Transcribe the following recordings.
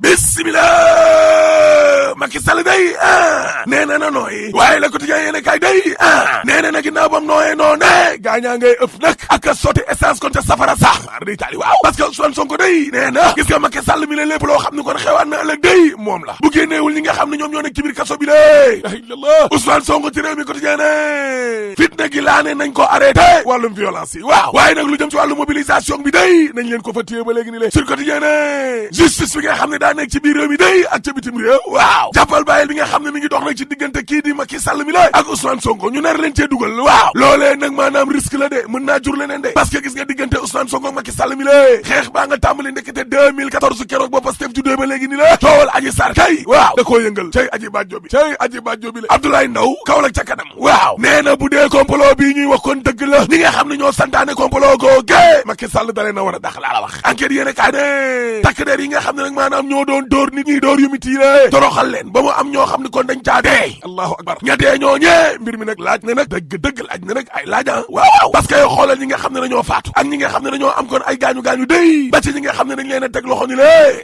bismillah Macky Sall day nee na nooy waaye Le Quotidien yéene kay day nee na ginnaaw bam nooyee noone gaañaa ngay ëpp nag ak a sotti essence kon ca safara sax mar day taali waaw parce que Ousmane Sonko day nee na gis nga Macky Sall mi ne lépp loo xam ne kon xewaat na ëllëg day moom la bu génneewul ñi nga xam ne ñoom ñoo nekk ci biir kaso bi lée la ilallah Ousmane Sonko ci réew mi Quotidien ne fitna gi laa ne nañ ko arrêté wàllum violence yi waaw waaye nag lu jëm ci wàllu mobilisation bi day nañ leen ko fa téye ba léegi ni le sur Quotidien ne justice bi nga xam ne daa nekk ci biir réew mi day ak ca bitim réew waaw jàppal bàyyil bi nga xam ne mi ngi dox nag ci diggante kii di Macky Sall mi la ak Ousmane Sonko ñu nar leen cee dugal waaw loolee nag maanaam risque la de mën naa jur leneen de parce que gis nga diggante Ousmane Sonko ak Macky Sall mi la xeex baa nga tàmbali ndekete 2014 keroog ba Pastef juddoo ba léegi ni la coowal Adji Sarr kay waaw da koo yëngal cay Adji Badjo bi la Abdoulaye Ndaw Kaolack ca kanam waaw nee na bu dee complot bii ñuy wax kon dëgg la ñi nga xam ne ñoo santaane complot googe Macky Sall dalee na war a dax laa la wax enquête yéene kaay ne takk der yi nga xam ne nag maanaam ñoo doon dóor nit ñi dóor yu miti la toroxal leen ba mu am ñoo xam ne kon dañ caa dee allahu akbar ña dee ñoo ñee mbir mi nag laaj na nag dëgg laaj na nag ay laaja waaw parce que yow xoolal ñi nga xam ne dañoo faatu ak ñi nga xam ne dañoo am kon ay gaañu-gaañu day ba ci ñi nga xam ne dañ leen a teg loxo ni lée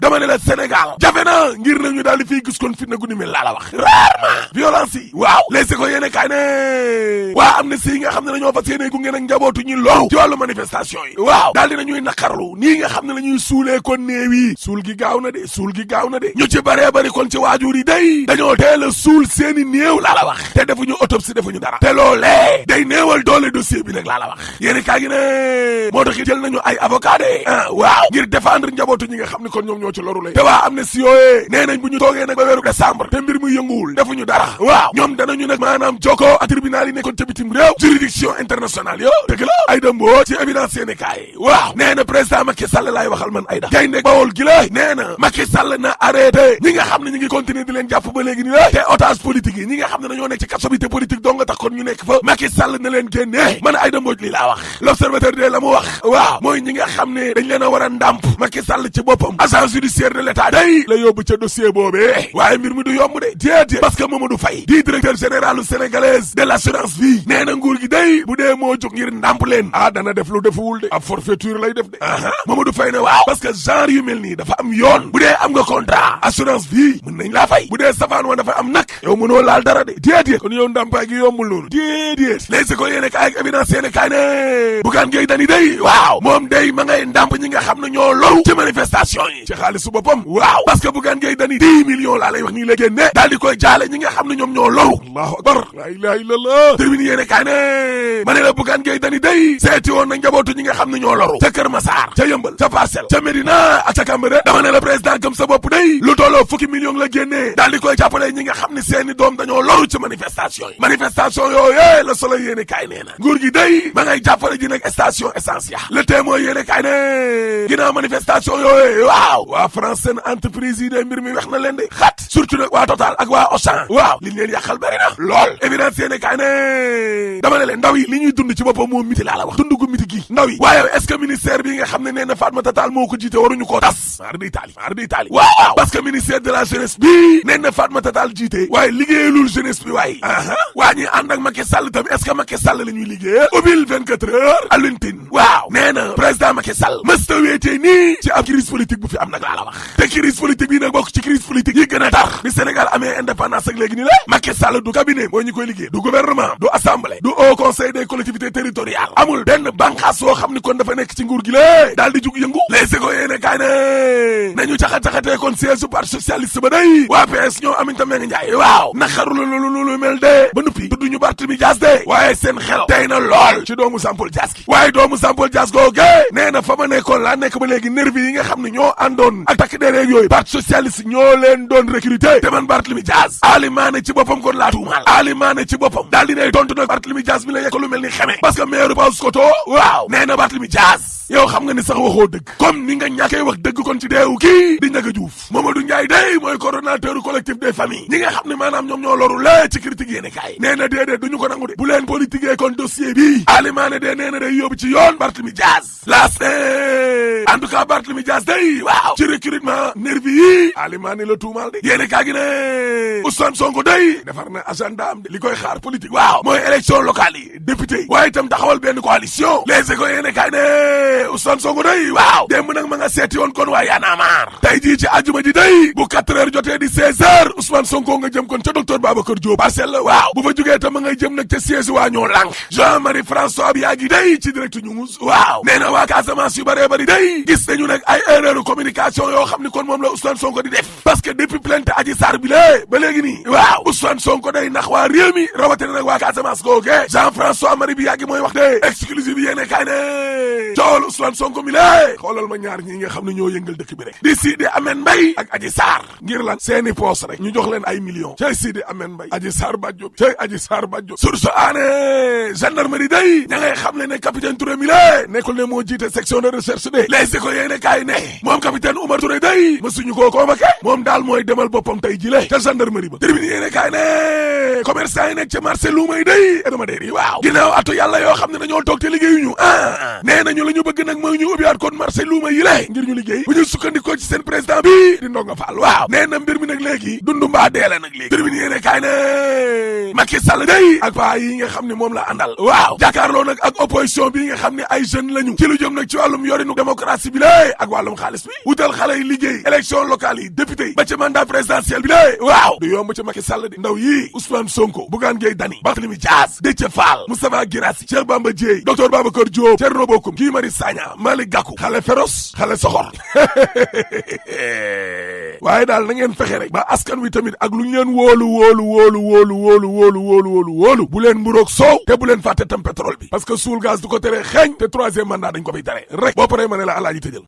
dama ne la Sénégal jafe na ngir nañu daal di fii gis kon fitna gu ni mel laa la wax rarement violence yi waaw les ko yéene kaay ne waa Amnesty yi nga xam ne dañoo fas yéene gunge nag njabootu ñi loru ci wàllu manifestation yi waaw daal di nañuy naqarlu nii nga xam ne la ñuy suulee kon néew yi suul gi gaaw na de ñu ci baree bari kon ci waajur yi day dañoo teel a suul seeni néew laa la wax te defuñu autopsie defuñu dara te loolee day néewal doole dossier bi nag laa la wax yéeni kaa gi ne moo tax jël nañu ay avocat de waaw ngir défendre njabootu ñi nga xam ne kon ñoom ñoo ci loru lay te waa Amnesty yooyee nee nañ bu ñu toogee nag ba weeru décembre te mbir mu yënguwul defuñu dara waaw ñoom danañu nag maanaam jokkoo ak tribunal yi nekkoon ca bitim réew juridiction internationale yo dëgg la Aïda Mbodj ci évidence yéeni kaay waaw nee na président Macky Sall laay waxal man Aïda gay ndeg Bawol gi la nee na Macky Sall na arrêté ñi nga xam ne ñu ngi continuer di leen jàpp ba léegi ni la te otage politique yi ñi nga xam ne dañoo nekk ci kaso bi te politique dong nga tax kon ñu nekk fa Macky Sall na leen génnee man Aïda Mbodj lii laa wax l'observateur de la mu wax waaw mooy ñi nga xam ne dañ leen a war a ndàmp Macky Sall ci boppam agence judiciaire de l'état day la yóbbu ca dossier boobee waaye mbir mi du yomb de déedéet parce que Mamadou Faye di directeur général sénégalaise de l'assurance vie nee na nguur gi day bu dee moo jóg ngir ndàmp leen dana def lu defuwul de ab forfaiture lay def de Mamadou Faye ne waaw parce que genre yu mel nii dafa am yoon bu dee am nga contrat assurance vie mën nañ laa fay bu dee safaan wa dafa am nag yow mënoo laal dara de déedéet kon yow ndàmpaay gi yombul noonu déedéet léegi ko yéene kaay ak évidence yéene kaay ne Bougane Gueye Dany day waaw moom day ma ngay ndàmp ñi nga xam ne ñoo loru ci manifestation yi ci xaalisu boppam waaw parce que Bougane Gueye Dany 10 millions laa lay wax nii la génne daal di koy jaale ñi nga xam ne ñoom ñoo loru allahu akbar la ilaha illallah termine yéene kaay ne ma ne la Bougane Gueye Dany day seeti woon na njabootu ñi nga xam ne ñoo loru ca Kër Massar ca Yëmbal ca Parcelles ca Médina ak ca Cambérène dama ne la président gëm sa bopp day lu tolloo fukki millions la génnee daal di koy jàppale ñi nga xam ne seeni doom dañoo loru ci manifestation yi manifestation yooyu la Soleil yéene kaay nee na nguur gi day ma ngay jàppale ji nag station essence ya Le Témoin yéene kaay ne ginnaaw manifestation yooyu waaw waa France seen entreprise yi de mbir mi wax na leen de xat surtout nag waa Total ak waa Auchan waaw liñ leen yàqal bari na lool évidence yéene kaay ne dama ne leen ndaw yi li ñuy dund ci boppam moo miti laa la wax dund gu miti gi ndaw yi waaye est-ce que ministère bi nga xam ne nee na Fatmata Tall moo ko jiite waruñu koo tas mar di taali waaw parce que ministère de la jeunesse bi nee na Fatmata Tall jiite waaye liggéeyalul jeunesse bi waaye waa ñi ànd ak Macky Sall tamit est-ce que Macky Sall la ñuy liggéey ubbil 24 heures Alioune Tine waaw nee na président Macky Sall mësta wéetee nii ci ab crise politique bu fi am nag laa la wax te crise politique bi nag bokk ci crise politique yi gën a tar bi Sénégal amee indépendance ak léegi ni la Macky Sall du cabinet mooy ñi koy liggéey du gouvernement du assemblée du haut conseil des collectivités territoriales amul benn bànqaas soo xam ni kon dafa nekk ci nguur gi la daal di jug yëngu les éco yéene kaay ne nañu caxat-caxatee kon siège su parti socialiste ba day waa PS ñoo Aminata Mbengue Ndiaye waaw naqaru lu mel de ba nuppi tudd ñu Barthélémy Dias de waaye seen xel tey na lool ci doomu Sampol Dias gi waaye doomu Sampol Dias googe nee na fa ma nekkoon laa nekk ba léegi nervi yi nga xam ne ñoo àndoon ak takk dereeg yooyu parti socialiste ñoo leen doon recruter te man Barthélémy Dias Ali Mané ci boppam kon laa tuumaal Ali Mané ci boppam daal di ne tontu nag Barthélémy Dias mi la yekk lu mel ni xeme parce que maire Paoskoto waaw nee na Barthélémy Dias yow xam nga ni sax waxoo dëgg comme ni nga ñàkkee wax dëgg kon ci deewu kii di Ndiaga Diouf Mamadou Ndiaye day mooy coordonnateur collectif des familles ñi nga xam ne maanaam ñoom ñoo loru la ci critique yéene kaay nee na déedéet duñu ko nangu de bu leen politiquer kon dossier bi Ali Mané de nee na day yóbbu ci yoon Barthélémy Dias laas en tout cas Barthélémy Dias day waaw ci recrutement nervi yi Ali Mané la tuumaal de yéene kaa gi ne Ousmane Sonko day defar na agenda am de li koy xaar politique waaw mooy élection locale yi député yi waaye itam taxawal benn coalition les écoles yéene kaay ne Ousmane Sonko day waaw démb nag ma nga seeti woon kon waa Y'en a marre tey jii ci àjjuma ji day bu 4 heures jotee di 16 heures Ousmane Sonko nga jëm kon ca docteur Babacar Diop parcelle la waaw bu fa jógee tam ma ngay jëm nag ca siège waa ñoo lànk Jean-Marie François bi yaa gi day ci direct news waaw nee na waa Casamance yu bëree bëri day gis nañu nag ay erreur communication yoo xam ni kon moom la Ousmane Sonko di def parce que depuis plainte Adji Sarr bi lée ba léegi nii waaw Ousmane Sonko day nax waa réew mi rawatina nag waa Casamance googe Jean-François Marie bi yaa gi mooy wax de exclusive yéene kaay ne cool Ousmane Sonko mi lée xoolal ma ñaar ñi nga xam ne ñoo yëngal dëkk bi rek di Sidi Ahmed Mbaye ak Adji Sarr ngir lan seeni poos rek ñu jox leen ay millions cay Sidi Ahmed Mbaye Adji Sarr Badjo bi cay Adji Sarr Badjo source aane gendarmerie day ña ngay xam le ne capitaine Touré mi lée nekkul ne moo jiite section de recherche de les écoles yéene kaay ne moom capitaine Oumar Touré day mësuñu koo convoqué moom daal mooy demal boppam tey jile ca gendarmerie ba tribune yéene kaay ne commerçant yi nekk ca marché luuma yi day hebdomadaire yi waaw ginnaaw atu yàlla yoo xam ne dañoo toog te liggéeyuñu nee nañu la ñu bëgg nag mooy ñu ubbiwaat kon marché luuma yi lé ngir ñu liggéey bu ñu sukkandikoo ci seen président bi di Ndonga Fall waaw nee na mbir mi nag léegi dundu mbaa deele nag léegi tribune yéene kaay ne Macky Sall day ak paa yi nga xam ne moom la àndal waaw jàkkaarloo nag ak opposition bi nga xam ne ay jeunes lañu ci lu jëm nag ci wàllum yorinu démocratie bi lé ak wàllum xaalis bi wutal xale yi liggéey élection locale yi député yi ba ca mandat présidentiel bi lé waaw du yomb ca Macky Sall di ndaw yi Ousmane Sonko Bougane Gueye Dany Barthélémy Dias Déthié Fall Moustapha Guirassy Cheikh Bamba Dièye docteur Babacar Diop Thierno Bocoum Guy Marius Sagna Malick Gakou xale féroce xale soxor waaye daal na ngeen fexe rek ba askan wi tamit ak lu ñu leen wóolu bu leen mburoog soow te bu leen fàtte tam pétrole bi parce que suul gaz du ko tere xeeñ te troisième mandat dañ ko fay tere rek boo paree ma ne la alaaji tëjal